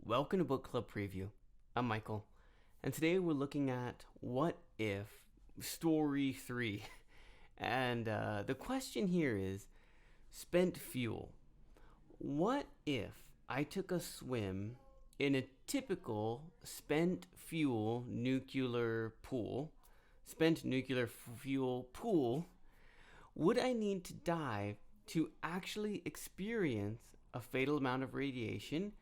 Welcome to Book Club Preview. I'm Michael, and today we're looking at What If Story 3. And the question here is spent fuel. What if I took a swim in a typical spent fuel nuclear pool? Spent nuclear fuel pool. Would I need to dive to actually experience a fatal amount of radiation?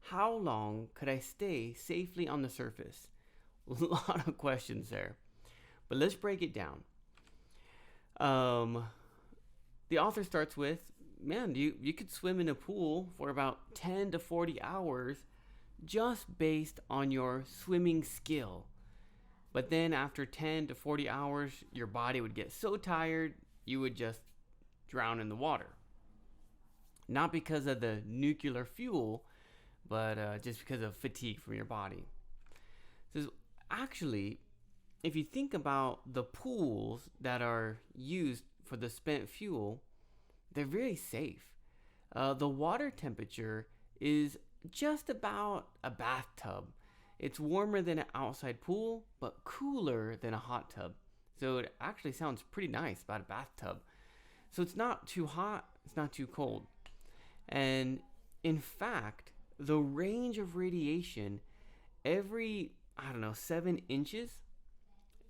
How long could I stay safely on the surface? A lot of questions there, but let's break it down. The author starts with, man, you could swim in a pool for about 10 to 40 hours just based on your swimming skill. But then after 10 to 40 hours, your body would get so tired, you would just drown in the water. Not because of the nuclear fuel, but just because of fatigue from your body. So actually, if you think about the pools that are used for the spent fuel, they're very safe. The water temperature is just about a bathtub. It's warmer than an outside pool, but cooler than a hot tub. So it actually sounds pretty nice about a bathtub. So it's not too hot, it's not too cold. And in fact, the range of radiation every, 7 inches,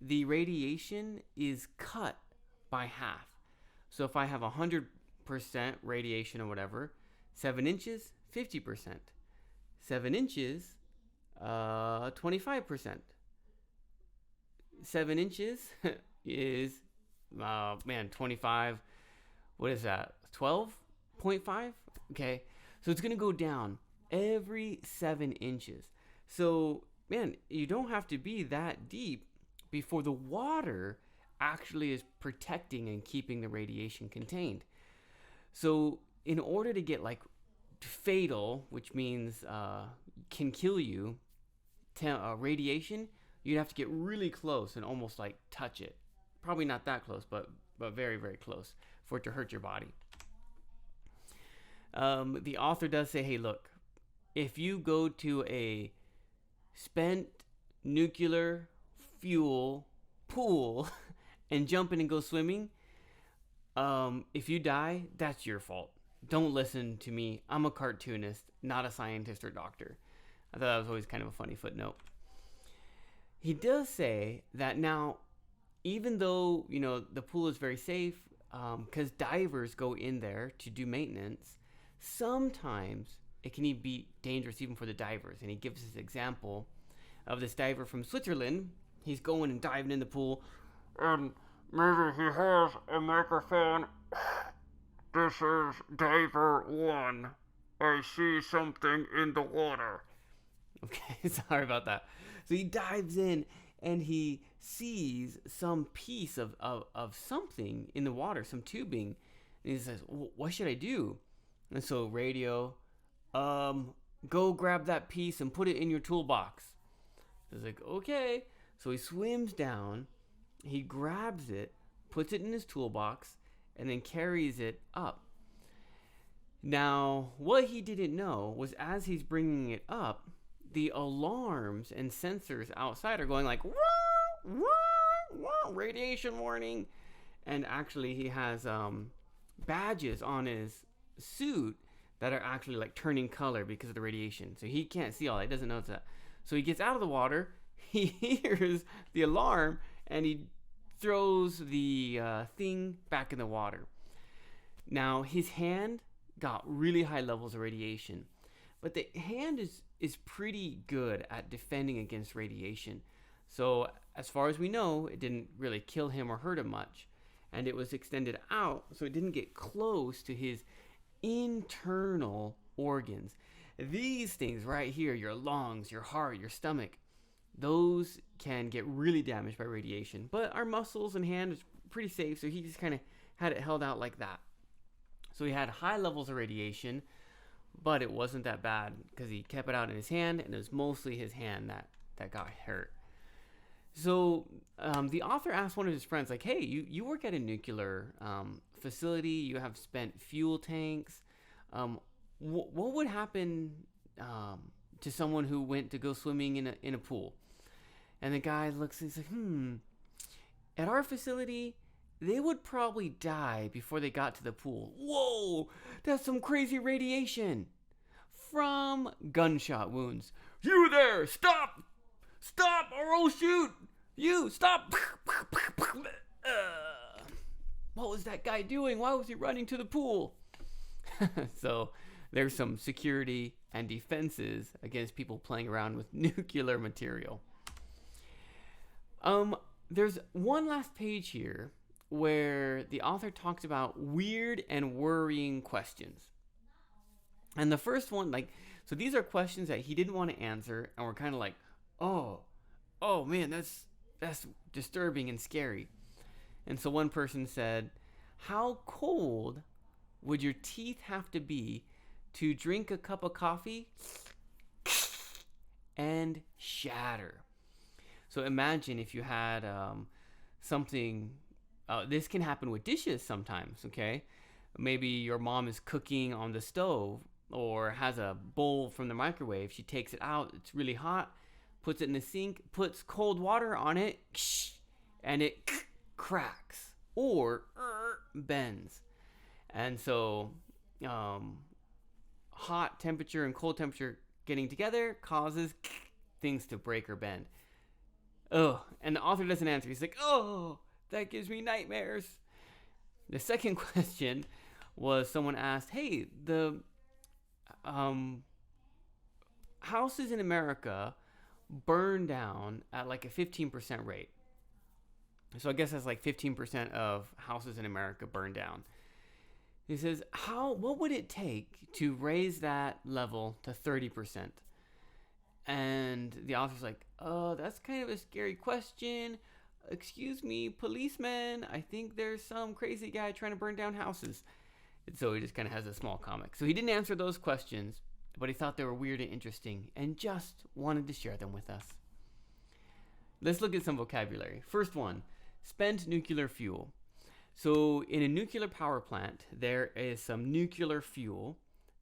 the radiation is cut by half. So if I have 100% radiation or whatever, 7 inches, 50%. 7 inches, 25%. 7 inches is, 25, what is that, 12.5? Okay, so it's going to go down every 7 inches. So, man, you don't have to be that deep before the water actually is protecting and keeping the radiation contained. So, in order to get like fatal, which means can kill you, radiation, you'd have to get really close and almost like touch it. Probably not that close, but very, very close for it to hurt your body. The author does say, hey, look, if you go to a spent nuclear fuel pool and jump in and go swimming, if you die, that's your fault. Don't listen to me. I'm a cartoonist, not a scientist or doctor. I thought that was always kind of a funny footnote. He does say that now, even though, the pool is very safe, because divers go in there to do maintenance, sometimes it can be dangerous even for the divers. And he gives this example of this diver from Switzerland. He's going and diving in the pool, and maybe he has a microphone. This is diver 1. I see something in the water. Okay, sorry about that. So he dives in and he sees some piece of something in the water, some tubing. And he says, what should I do? And so radio, go grab that piece and put it in your toolbox. He's like, okay. So he swims down, he grabs it, puts it in his toolbox, and then carries it up. Now, what he didn't know was as he's bringing it up, the alarms and sensors outside are going like, wah, wah, wah, radiation warning. And actually he has badges on his suit that are actually like turning color because of the radiation. So he can't see all that. He doesn't notice that. So he gets out of the water, he hears the alarm, and he throws the thing back in the water. Now his hand got really high levels of radiation, but the hand is pretty good at defending against radiation. So as far as we know, it didn't really kill him or hurt him much. And it was extended out, so it didn't get close to his internal organs. These things right here, your lungs, your heart, your stomach, those can get really damaged by radiation. But our muscles and hand is pretty safe, so he just kind of had it held out like that. So he had high levels of radiation, but it wasn't that bad because he kept it out in his hand, and it was mostly his hand that got hurt. So the author asked one of his friends, like, hey, you work at a nuclear facility, you have spent fuel tanks. What would happen to someone who went to go swimming in a pool. And the guy looks and he's like, at our facility, they would probably die before they got to the pool. Whoa, that's some crazy radiation from gunshot wounds. You there, stop, or I'll shoot. You, stop. What was that guy doing? Why was he running to the pool? So there's some security and defenses against people playing around with nuclear material. There's one last page here where the author talks about weird and worrying questions. And the first one, so these are questions that he didn't want to answer, and we're kind of like, oh man, that's disturbing and scary. And so one person said, how cold would your teeth have to be to drink a cup of coffee and shatter? So imagine if you had something, this can happen with dishes sometimes, okay? Maybe your mom is cooking on the stove or has a bowl from the microwave. She takes it out, it's really hot, puts it in the sink, puts cold water on it, and it cracks or bends. And so hot temperature and cold temperature getting together causes things to break or bend. And the author doesn't answer. He's like, that gives me nightmares. The second question was someone asked, hey, the houses in America burn down at like a 15% rate. So I guess that's like 15% of houses in America burn down. He says, what would it take to raise that level to 30%? And the author's like, that's kind of a scary question. Excuse me, policeman. I think there's some crazy guy trying to burn down houses. And so he just kind of has a small comic. So he didn't answer those questions, but he thought they were weird and interesting and just wanted to share them with us. Let's look at some vocabulary. First one, spent nuclear fuel. So in a nuclear power plant, there is some nuclear fuel,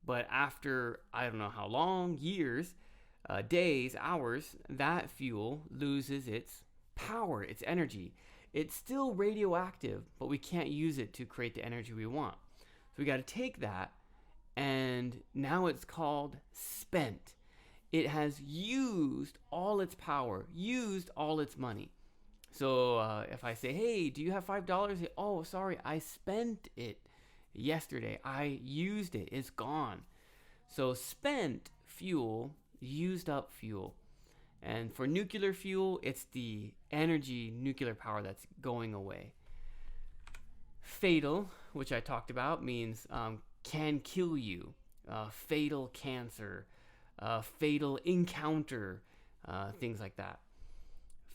but after I don't know how long, years, days, hours, that fuel loses its power, its energy. It's still radioactive, but we can't use it to create the energy we want. So we got to take that, and now it's called spent. It has used all its power, used all its money. So if I say, hey, do you have $5? Oh, sorry, I spent it yesterday. I used it. It's gone. So spent fuel, used up fuel. And for nuclear fuel, it's the energy, nuclear power that's going away. Fatal, which I talked about, means can kill you. Fatal cancer, fatal encounter, things like that.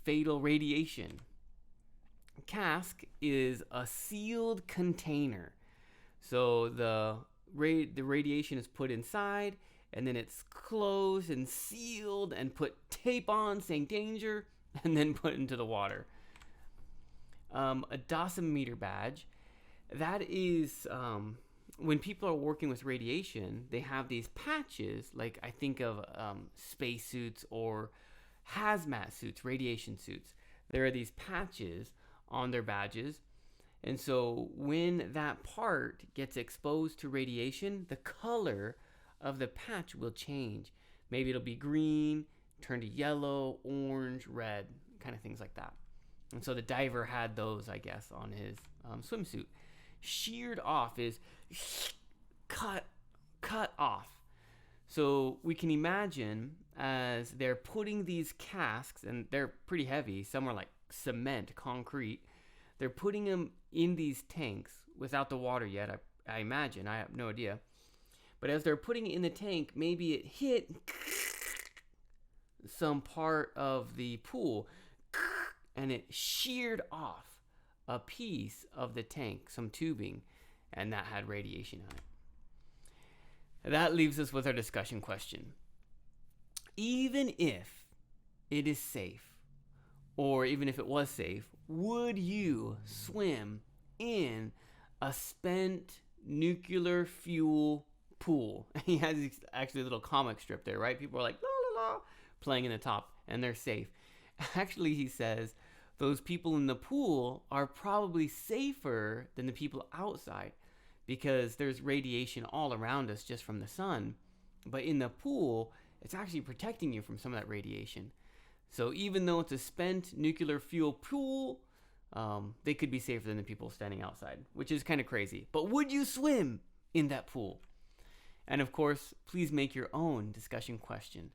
Fatal radiation. Cask is a sealed container. So the radiation is put inside, and then it's closed and sealed and put tape on saying danger, and then put into the water. A dosimeter badge. That is when people are working with radiation, they have these patches, like I think of spacesuits or hazmat suits, radiation suits. There are these patches on their badges. And so when that part gets exposed to radiation, the color of the patch will change. Maybe it'll be green, turn to yellow, orange, red, kind of things like that. And so the diver had those, I guess, on his swimsuit. Sheared off is cut off. So we can imagine as they're putting these casks, and they're pretty heavy, some are like cement, concrete. They're putting them in these tanks without the water yet, I imagine. I have no idea. But as they're putting it in the tank, maybe it hit some part of the pool, and it sheared off a piece of the tank, some tubing, and that had radiation on it. That leaves us with our discussion question. Even if it is safe, or even if it was safe, would you swim in a spent nuclear fuel pool? He has actually a little comic strip there, right? People are like, la, playing in the top, and they're safe. Actually, he says those people in the pool are probably safer than the people outside because there's radiation all around us just from the sun. But in the pool, it's actually protecting you from some of that radiation. So even though it's a spent nuclear fuel pool, they could be safer than the people standing outside, which is kind of crazy. But would you swim in that pool? And of course, please make your own discussion question.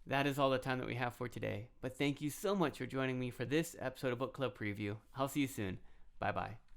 That is all the time that we have for today. But thank you so much for joining me for this episode of Book Club Preview. I'll see you soon. Bye-bye.